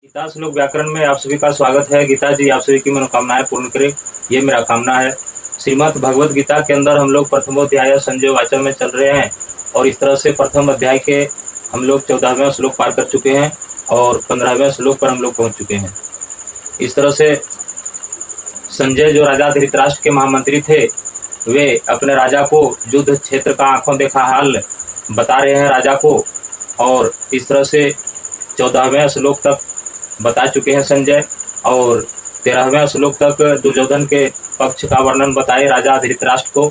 गीता श्लोक व्याकरण में आप सभी का स्वागत है। गीता जी आप सभी की मनोकामनाएं पूर्ण करें, ये मेरा कामना है। श्रीमद् भगवत गीता के अंदर हम लोग प्रथमोध्याय संजय वाचन में चल रहे हैं और इस तरह से प्रथम अध्याय के हम लोग 14वें श्लोक पार कर चुके हैं और 15वें श्लोक पर हम लोग पहुंच चुके हैं। इस तरह से संजय जो राजा धृतराष्ट्र के महामंत्री थे, वे अपने राजा को युद्ध क्षेत्र का आंखों देखा हाल बता रहे हैं राजा को, और इस तरह से 14वें श्लोक तक बता चुके हैं संजय, और 13वें श्लोक तक दुर्योधन के पक्ष का वर्णन बताए राजा धृतराष्ट्र को,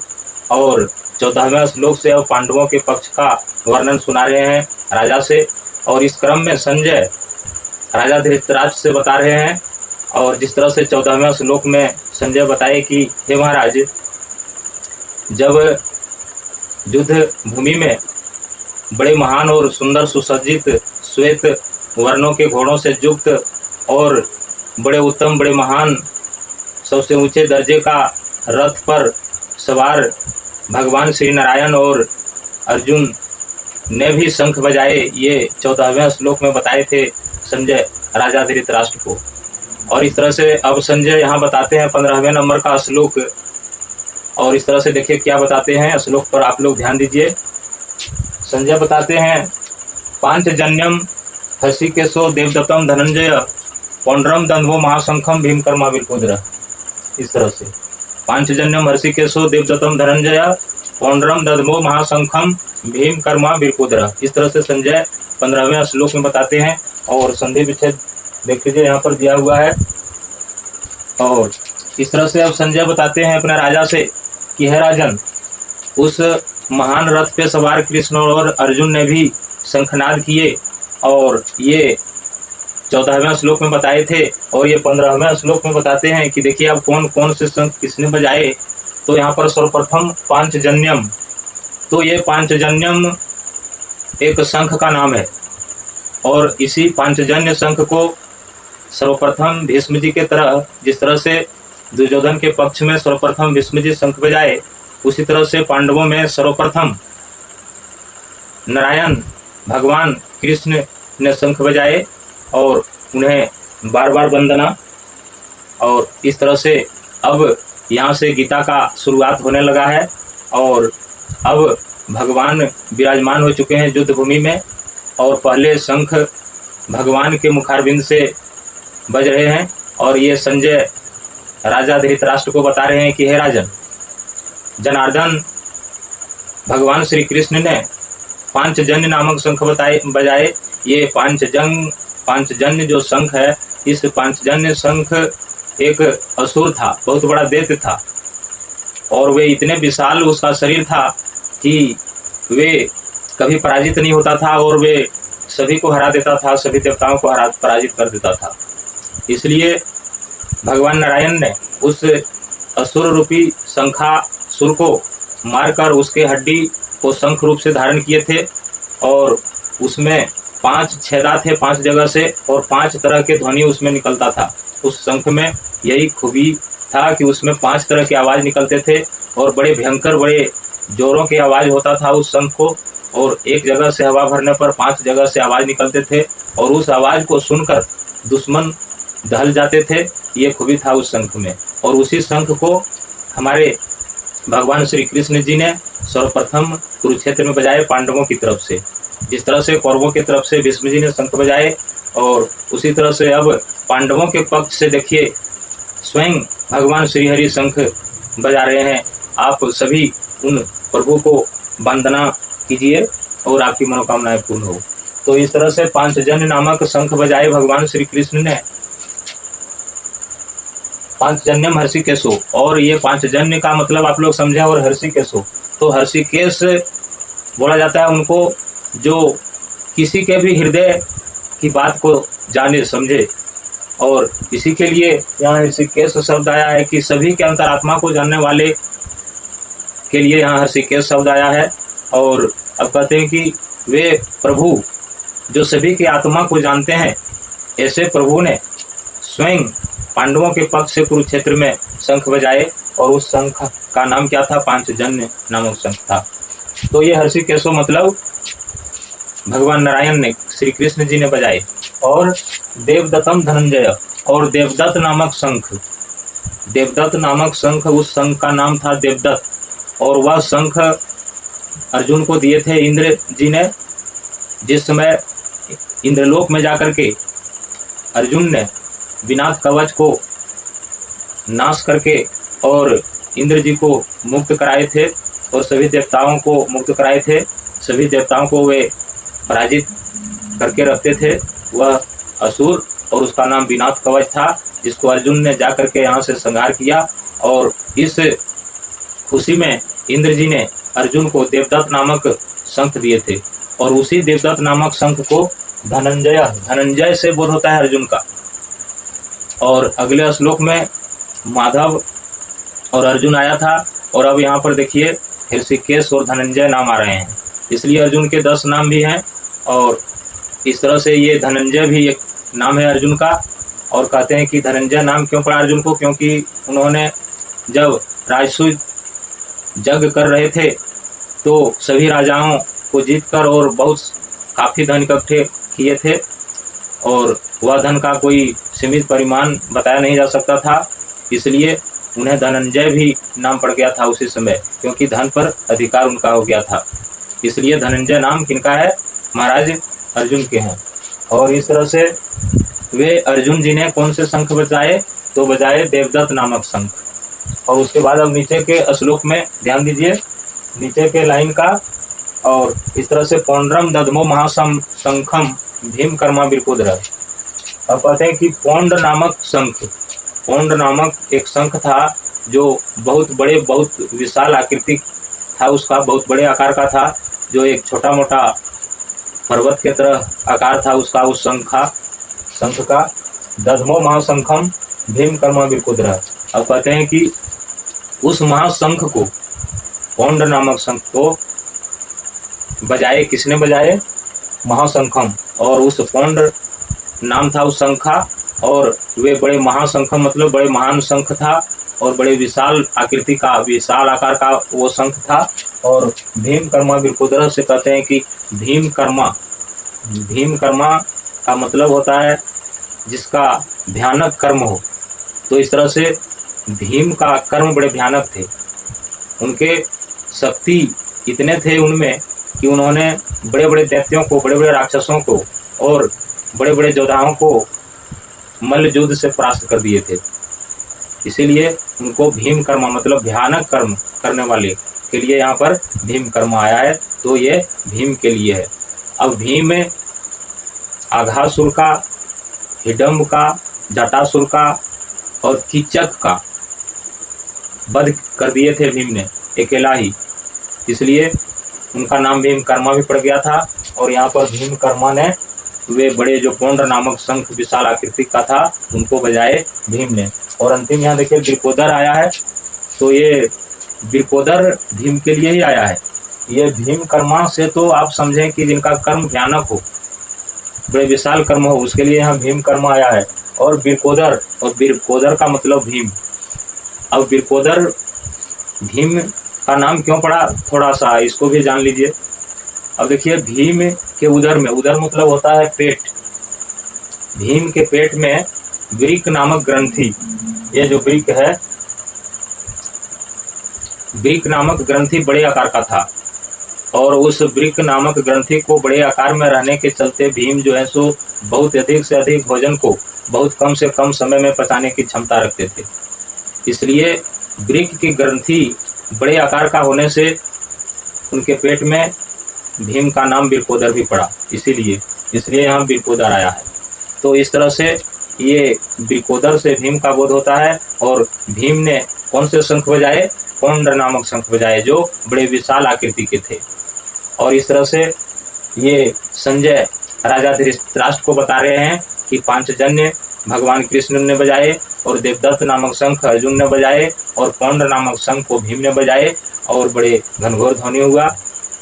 और 14वें श्लोक से अब पांडवों के पक्ष का वर्णन सुना रहे हैं राजा से। और इस क्रम में संजय राजा धृतराष्ट्र से बता रहे हैं, और जिस तरह से 14वें श्लोक में संजय बताए कि हे महाराज, जब युद्ध भूमि में बड़े महान और सुंदर सुसज्जित श्वेत वर्णों के घोड़ों से युक्त और बड़े उत्तम बड़े महान सबसे ऊंचे दर्जे का रथ पर सवार भगवान श्री नारायण और अर्जुन ने भी शंख बजाए, ये 14वें श्लोक में बताए थे संजय राजा धृतराष्ट्र को। और इस तरह से अब संजय यहाँ बताते हैं 15वें नंबर का श्लोक, और इस तरह से देखिए क्या बताते हैं श्लोक पर आप लोग ध्यान दीजिए। संजय बताते हैं, पांचजन्यम हर्षिकेशो देवदत्तम धनंजय पौंड्रम दंडवो महाशंखम भीमकर्मा वीरपुत्र। इस तरह से पांचजन्यम हर्षिकेशो देवदत्तम धनंजय पौंड्रम दंडवो महाशंखम भीमकर्मा वीरपुत्र। इस तरह से संजय 15वें श्लोक में बताते हैं, और संधि विच्छेद देख लीजिए यहाँ पर दिया हुआ है। और इस तरह से अब संजय बताते हैं अपने राजा से कि हे राजन, उस महान रथ पे सवार कृष्ण और अर्जुन ने भी शंखनाद किए, और ये 14वें श्लोक में बताए थे। और ये 15वें श्लोक में बताते हैं कि देखिए अब कौन कौन से शंख किसने बजाए। तो यहाँ पर सर्वप्रथम पांचजन्यम, तो ये पांचजन्यम एक शंख का नाम है, और इसी पांचजन्य शंख को सर्वप्रथम भीष्म जी के तरह, जिस तरह से दुर्योधन के पक्ष में सर्वप्रथम भीष्म जी शंख बजाए, उसी तरह से पांडवों में सर्वप्रथम नारायण भगवान कृष्ण ने शंख बजाए और उन्हें बार बार वंदना। और इस तरह से अब यहाँ से गीता का शुरुआत होने लगा है, और अब भगवान विराजमान हो चुके हैं युद्ध भूमि में, और पहले शंख भगवान के मुखारबिंद से बज रहे हैं। और ये संजय राजा धृतराष्ट्र को बता रहे हैं कि हे राजन, जनार्दन भगवान श्री कृष्ण ने पांचजन्य नामक शंख बजाए। ये पांचजन्य जो शंख है, इस पांचजन्य शंख एक असुर था, बहुत बड़ा दैत्य था, और वे इतने विशाल उसका शरीर था कि वे कभी पराजित नहीं होता था, और वे सभी को हरा देता था, सभी देवताओं को पराजित कर देता था। इसलिए भगवान नारायण ने उस असुर रूपी शंखासुर को मारकर उसके हड्डी को शंख रूप से धारण किए थे, और उसमें 5 छेदा थे 5 जगह से, और 5 तरह के ध्वनि उसमें निकलता था। उस शंख में यही खूबी था कि उसमें 5 तरह के आवाज़ निकलते थे, और बड़े भयंकर बड़े जोरों की आवाज़ होता था उस शंख को, और एक जगह से हवा भरने पर 5 जगह से आवाज़ निकलते थे, और उस आवाज़ को सुनकर दुश्मन दहल जाते थे। ये खूबी था उस शंख में। और उसी शंख को हमारे भगवान श्री कृष्ण जी ने सर्वप्रथम कुरुक्षेत्र में बजाए पांडवों की तरफ से, जिस तरह से कौरवों की तरफ से भीष्म जी ने शंख बजाए, और उसी तरह से अब पांडवों के पक्ष से देखिए स्वयं भगवान श्री हरि शंख बजा रहे हैं। आप सभी उन प्रभु को वंदना कीजिए और आपकी मनोकामनाएं पूर्ण हो। तो इस तरह से पांचजन्य नामक शंख बजाए भगवान श्री कृष्ण ने, पांचजन्यम हर्षिकेशो। और ये पांचजन्य का मतलब आप लोग समझे, और हर्षिकेशो, तो हर्षिकेश बोला जाता है उनको जो किसी के भी हृदय की बात को जाने समझे, और इसी के लिए यहाँ हर्षिकेश शब्द आया है कि सभी के अंतरात्मा को जानने वाले के लिए यहाँ हर्षिकेश शब्द आया है। और अब कहते हैं कि वे प्रभु जो सभी की आत्मा को जानते हैं, ऐसे प्रभु ने स्वयं पांडवों के पक्ष से कुरुक्षेत्र में शंख बजाए, और उस शंख का नाम क्या था? पांचजन्य नामक शंख था। तो ये हर्षिकेशो मतलब भगवान नारायण ने, श्री कृष्ण जी ने बजाए। और देवदत्तम धनंजय, और देवदत्त नामक शंख, देवदत्त नामक शंख, उस शंख का नाम था देवदत्त, और वह शंख अर्जुन को दिए थे इंद्र जी ने। जिस समय इंद्रलोक में जाकर के अर्जुन ने विनाश कवच को नाश करके और इंद्र जी को मुक्त कराए थे और सभी देवताओं को मुक्त कराए थे, सभी देवताओं को वे पराजित करके रखते थे, वह असुर, और उसका नाम विनाश कवच था, जिसको अर्जुन ने जाकर के यहाँ से संहार किया। और इस खुशी में इंद्र जी ने अर्जुन को देवदत्त नामक शंख दिए थे, और उसी देवदत्त नामक शंख को धनंजय, धनंजय से बोध होता है अर्जुन का। और अगले श्लोक में माधव और अर्जुन आया था, और अब यहाँ पर देखिए ऋषिकेश और धनंजय नाम आ रहे हैं, इसलिए अर्जुन के 10 नाम भी हैं। और इस तरह से ये धनंजय भी एक नाम है अर्जुन का। और कहते हैं कि धनंजय नाम क्यों पड़ा अर्जुन को, क्योंकि उन्होंने जब राजसूय यज्ञ कर रहे थे तो सभी राजाओं को जीतकर और बहुत काफ़ी धन इकट्ठे किए थे, और वह धन का कोई सीमित परिमाण बताया नहीं जा सकता था, इसलिए उन्हें धनंजय भी नाम पड़ गया था उसी समय, क्योंकि धन पर अधिकार उनका हो गया था। इसलिए धनंजय नाम किनका है, महाराज अर्जुन के हैं। और इस तरह से वे अर्जुन जी ने कौन से शंख बजाए, तो बजाए देवदत्त नामक शंख। और उसके बाद अब नीचे के श्लोक में ध्यान दीजिए, नीचे के लाइन का, और इस तरह से पौंड्रम दधमो महासम शंखम भीम कर्मा विरकोदर। अब कहते हैं कि पौंड नामक शंख, पौंड नामक एक शंख था जो बहुत बड़े, बहुत विशाल आकृति था, उसका बहुत बड़े आकार का था, जो एक छोटा मोटा पर्वत के तरह आकार था उसका, उस शंख का दधमो महाशंखम भीम कर्मा विरकोदर। अब कहते हैं कि उस महाशंख को, पौंड नामक शंख को बजाए, किसने बजाए, महाशंखम, और उस पौंड नाम था उस शंख का, और वे बड़े महाशंखम मतलब बड़े महान शंख था, और बड़े विशाल आकृति का, विशाल आकार का वो शंख था। और भीम कर्मा विरकोदर से कहते हैं कि भीम कर्मा, भीम कर्मा का मतलब होता है जिसका भयानक कर्म हो। तो इस तरह से भीम का कर्म बड़े भयानक थे, उनके शक्ति इतने थे उनमें कि उन्होंने बड़े बड़े दैत्यों को, बड़े बड़े राक्षसों को और बड़े बड़े योद्धाओं को मल्ल युद्ध से परास्त कर दिए थे। इसीलिए उनको भीम कर्मा मतलब भयानक कर्म करने वाले के लिए यहाँ पर भीम कर्मा आया है, तो ये भीम के लिए है। अब भीम में आघासुर का, हिडम्ब का, जटासुर का और कीचक का वध कर दिए थे भीम ने अकेला ही, इसलिए उनका नाम भीम कर्मा भी पड़ गया था। और यहाँ पर भीम कर्मा ने वे बड़े जो पौंड नामक शंख विशाल आकृति का था उनको बजाए भीम ने। और अंतिम यहाँ देखिए विरकोदर आया है, तो ये विरकोदर भीम के लिए ही आया है। ये भीम कर्मा से तो आप समझें कि जिनका कर्म भयानक हो, बड़े विशाल कर्म हो, उसके लिए यहाँ भीम कर्मा आया है। और विरकोदर, और विरकोदर का मतलब भीम। अब विरकोदर भीम का नाम क्यों पड़ा, थोड़ा सा इसको भी जान लीजिए। अब देखिए भीम के उदर में, उदर मतलब होता है पेट, भीम के पेट में वृक्क नामक ग्रंथि, ये जो वृक्क है, वृक्क नामक ग्रंथि बड़े आकार का था। और उस वृक्क नामक ग्रंथि को बड़े आकार में रहने के चलते भीम जो है सो बहुत अधिक से अधिक भोजन को बहुत कम से कम समय में पचाने की क्षमता रखते थे। इसलिए वृक्क की ग्रंथि बड़े आकार का होने से उनके पेट में भीम का नाम विरकोदर भी पड़ा, इसलिए यहाँ विरकोदर आया है। तो इस तरह से ये विरकोदर से भीम का बोध होता है। और भीम ने कौन से शंख बजाए, पौंड नामक शंख बजाए जो बड़े विशाल आकृति के थे। और इस तरह से ये संजय राजा धृतराष्ट्र को बता रहे हैं कि पांचजन्य भगवान कृष्ण ने बजाए, और देवदत्त नामक शंख अर्जुन ने बजाए, और पौंड नामक शंख को भीम ने बजाए, और बड़े घनघोर ध्वनि हुआ,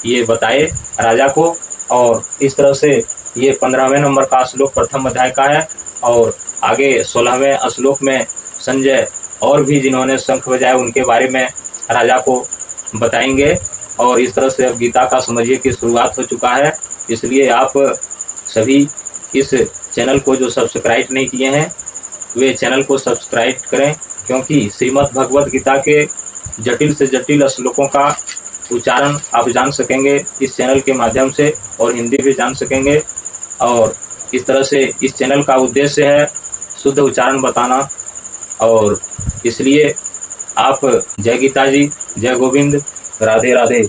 ये बताए राजा को। और इस तरह से ये 15वें नंबर का श्लोक प्रथम अध्याय का है। और आगे 16वें श्लोक में संजय और भी जिन्होंने शंख बजाए उनके बारे में राजा को बताएंगे। और इस तरह से अब गीता का समझिए कि शुरुआत हो चुका है, इसलिए आप सभी इस चैनल को जो सब्सक्राइब नहीं किए हैं वे चैनल को सब्सक्राइब करें, क्योंकि श्रीमद् भगवद गीता के जटिल से जटिल श्लोकों का उच्चारण आप जान सकेंगे इस चैनल के माध्यम से, और हिंदी भी जान सकेंगे। और इस तरह से इस चैनल का उद्देश्य है शुद्ध उच्चारण बताना। और इसलिए आप जय गीता जी, जय गोविंद, राधे राधे।